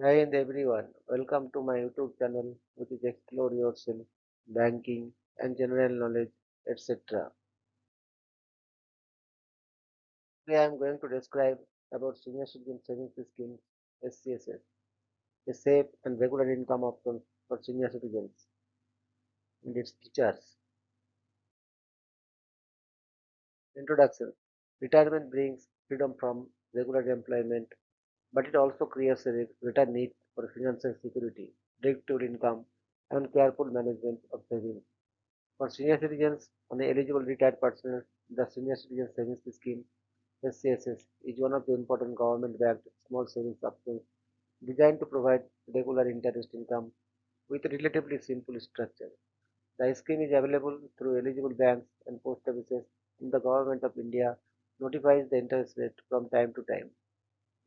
Hi and everyone, welcome to my YouTube channel which is Explore Yourself, Banking and General Knowledge, etc. Today I am going to describe about Senior Citizen Savings Scheme SCSS, a safe and regular income option for senior citizens and its features. Introduction. Retirement brings freedom from regular employment, but it also creates a return need for financial security, predictable income, and careful management of savings. For senior citizens and eligible retired personnel, the Senior Citizen Savings Scheme (SCSS) is one of the important government-backed small savings options designed to provide regular interest income with a relatively simple structure. The scheme is available through eligible banks and post offices, and the Government of India notifies the interest rate from time to time.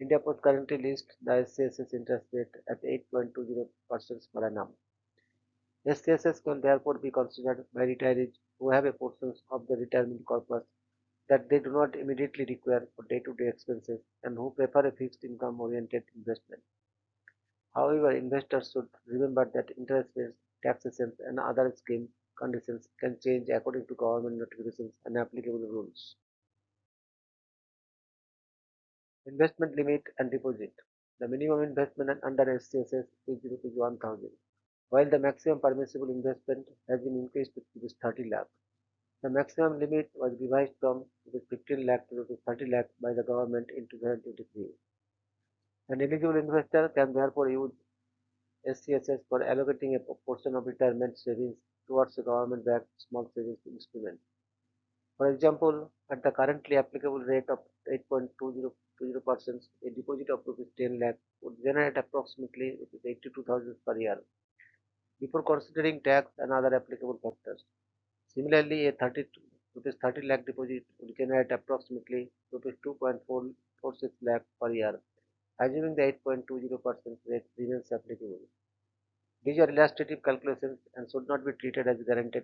India Post currently lists the SCSS interest rate at 8.20% per annum. SCSS can therefore be considered by retirees who have a portion of the retirement corpus that they do not immediately require for day-to-day expenses and who prefer a fixed income-oriented investment. However, investors should remember that interest rates, taxation, and other scheme conditions can change according to government notifications and applicable rules. Investment limit and deposit. The minimum investment under SCSS is Rs 1,000, while the maximum permissible investment has been increased to Rs 30 lakh. The maximum limit was revised from Rs 15 lakh to Rs 30 lakh by the government in 2023. An eligible investor can therefore use SCSS for allocating a portion of retirement savings towards a government-backed small savings instrument. For example, at the currently applicable rate of 8.20%, a deposit of Rs 10 lakh would generate approximately Rs 82,000 per year before considering tax and other applicable factors. Similarly, a 30 lakh deposit would generate approximately Rs 2.446 lakh per year, assuming the 8.20% rate remains applicable. These are illustrative calculations and should not be treated as guaranteed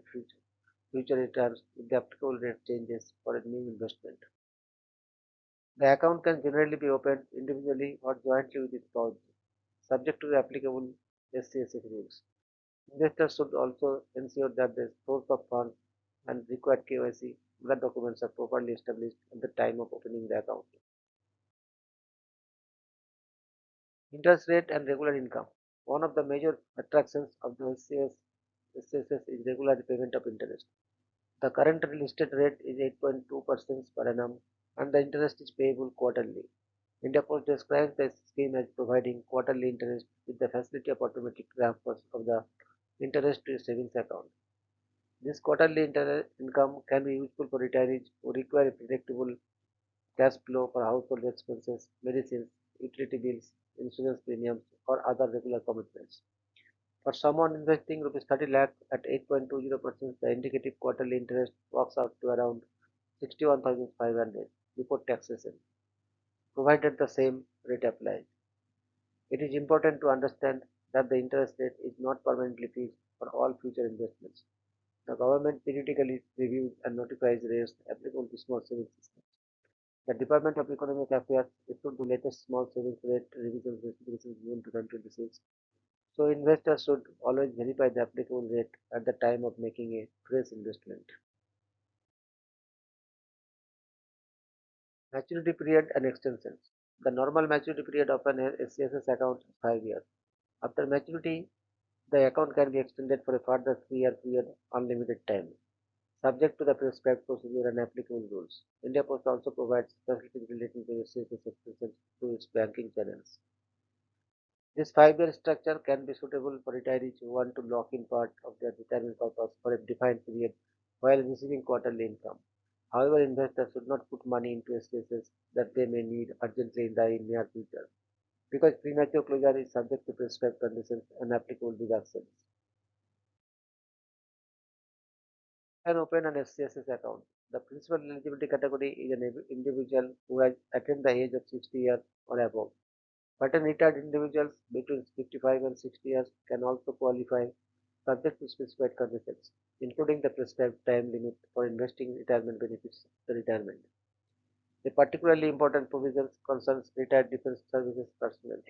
future returns if the applicable rate changes for a new investment. The account can generally be opened individually or jointly with its spouse, subject to the applicable SCSS rules. Investors should also ensure that the source of funds and required KYC other documents are properly established at the time of opening the account. Interest rate and regular income. One of the major attractions of the SCSS is regular payment of interest. The current listed rate is 8.2% per annum and the interest is payable quarterly. India Post describes the scheme as providing quarterly interest with the facility of automatic transfers of the interest to a savings account. This quarterly income can be useful for retirees who require a predictable cash flow for household expenses, medicines, utility bills, insurance premiums, or other regular commitments. For someone investing Rs 30 lakh at 8.20%, the indicative quarterly interest works out to around 61,500 before taxation, provided the same rate applies. It is important to understand that the interest rate is not permanently fixed for all future investments. The government periodically reviews and notifies rates applicable to small savings systems. The Department of Economic Affairs issued the latest small savings rate revision specifications in June 2026. So investors should always verify the applicable rate at the time of making a fresh investment. Maturity period and extensions. The normal maturity period of an SCSS account is 5 years. After maturity, the account can be extended for a further 3-year period unlimited time, subject to the prescribed procedure and applicable rules. India Post also provides facilities relating to SCSS extensions through its banking channels. This 5-year structure can be suitable for retirees who want to lock in part of their retirement purpose for a defined period while receiving quarterly income. However, investors should not put money into SCSS that they may need urgently in the near future, because premature closure is subject to prescribed conditions and applicable deductions. Can open an SCSS account. The principal eligibility category is an individual who has attained the age of 60 years or above. Certain retired individuals between 55 and 60 years can also qualify subject to specified conditions, including the prescribed time limit for investing retirement benefits after retirement. A particularly important provision concerns retired defense services personnel.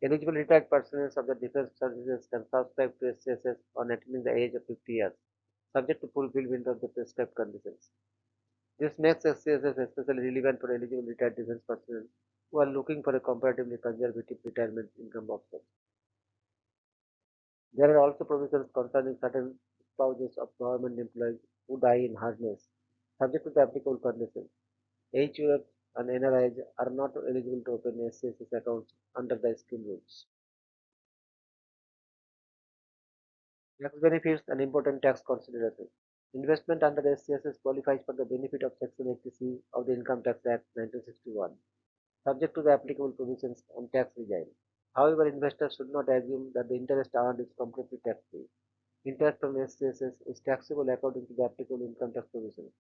Eligible retired personnel of the defense services can subscribe to SCSS on attaining the age of 50 years, subject to fulfillment of the prescribed conditions. This makes SCSS especially relevant for eligible retired defense personnel who are looking for a comparatively conservative retirement income option. There are also provisions concerning certain spouses of government employees who die in harness, subject to the applicable conditions. HUF and NRIs are not eligible to open SCSS accounts under the scheme rules. Tax benefits and important tax considerations. Investment under the SCSS qualifies for the benefit of Section 80C of the Income Tax Act 1961, subject to the applicable provisions on tax regime. However, investors should not assume that the interest earned is completely tax-free. Interest from SCSS is taxable according to the applicable income tax provisions.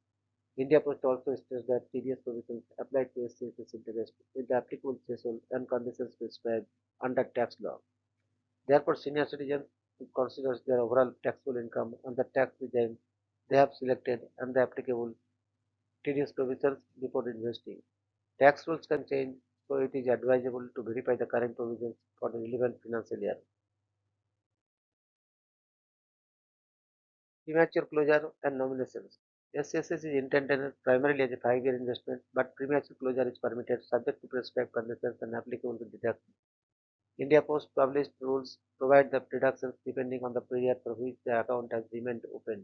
India Post also states that TDS provisions apply to SCSS interest with the applicable threshold and conditions prescribed under tax law. Therefore, senior citizens who considers their overall taxable income and the tax regime they have selected and the applicable TDS provisions before investing. Tax rules can change, so it is advisable to verify the current provisions for the relevant financial year. Premature closure and nominations. SCSS is intended primarily as a 5-year investment, but premature closure is permitted subject to prescribed conditions and applicable to deduction. India Post published rules provide the deductions depending on the period for which the account has remained open.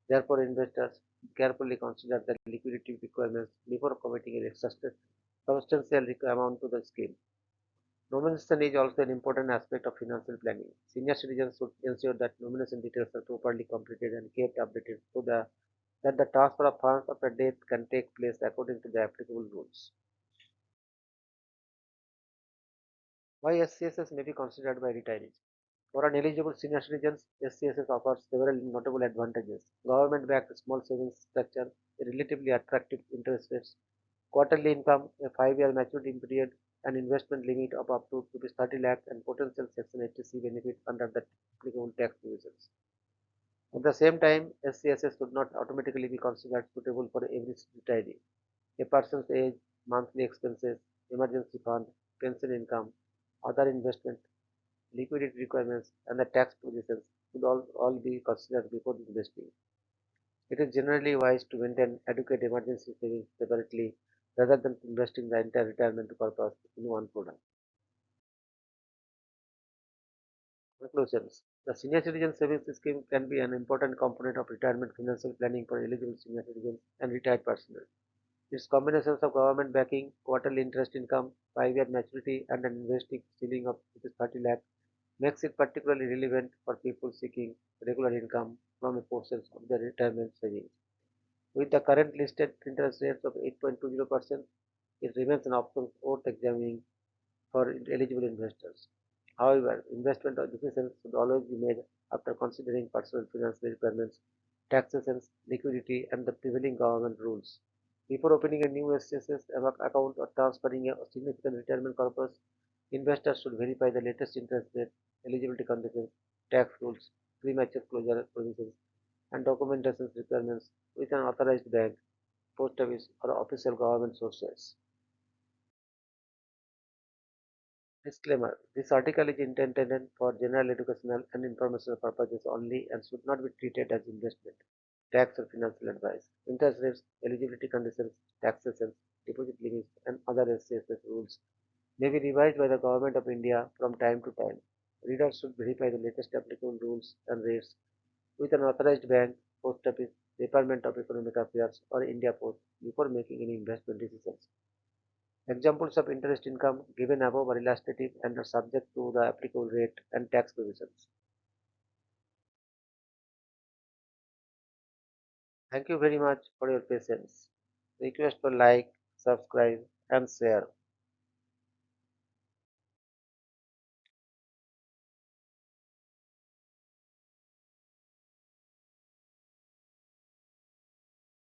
Therefore, investors carefully consider the liquidity requirements before committing a substantial amount to the scheme. Nomination is also an important aspect of financial planning. Senior citizens should ensure that nomination details are properly completed and kept updated so that the transfer of funds after death can take place according to the applicable rules. Why SCSS may be considered by retirees? For eligible senior citizens, SCSS offers several notable advantages. Government-backed small savings structure, a relatively attractive interest rates, quarterly income, a 5-year maturity period, an investment limit of up to Rs 30 lakh and potential Section 80C benefit under the applicable tax provisions. At the same time, SCSS should not automatically be considered suitable for every retiree. A person's age, monthly expenses, emergency fund, pension income, other investment, liquidity requirements, and the tax positions should all be considered before investing. It is generally wise to maintain adequate emergency savings separately rather than investing the entire retirement purpose in one product. Conclusions. The Senior Citizen Savings Scheme can be an important component of retirement financial planning for eligible senior citizens and retired personnel. Its combinations of government backing, quarterly interest income, 5-year maturity, and an investing ceiling of 30 lakh makes it particularly relevant for people seeking regular income from a portion of their retirement savings. With the current listed interest rates of 8.20%, it remains an option worth examining for eligible investors. However, investment decisions should always be made after considering personal financial requirements, taxations, liquidity, and the prevailing government rules. Before opening a new SCSS account or transferring a significant retirement corpus, investors should verify the latest interest rate, eligibility conditions, tax rules, premature closure provisions, and documentation requirements with an authorized bank, post office, or official government sources. Disclaimer: this article is intended for general educational and informational purposes only and should not be treated as investment, tax or financial advice. Interest rates, eligibility conditions, taxations, deposit limits, and other SCSS rules may be revised by the Government of India from time to time. Readers should verify the latest applicable rules and rates with an authorized bank, post office, Department of Economic Affairs, or India Post before making any investment decisions. Examples of interest income given above are illustrative and are subject to the applicable rate and tax provisions. Thank you very much for your patience. Request for like, subscribe, and share.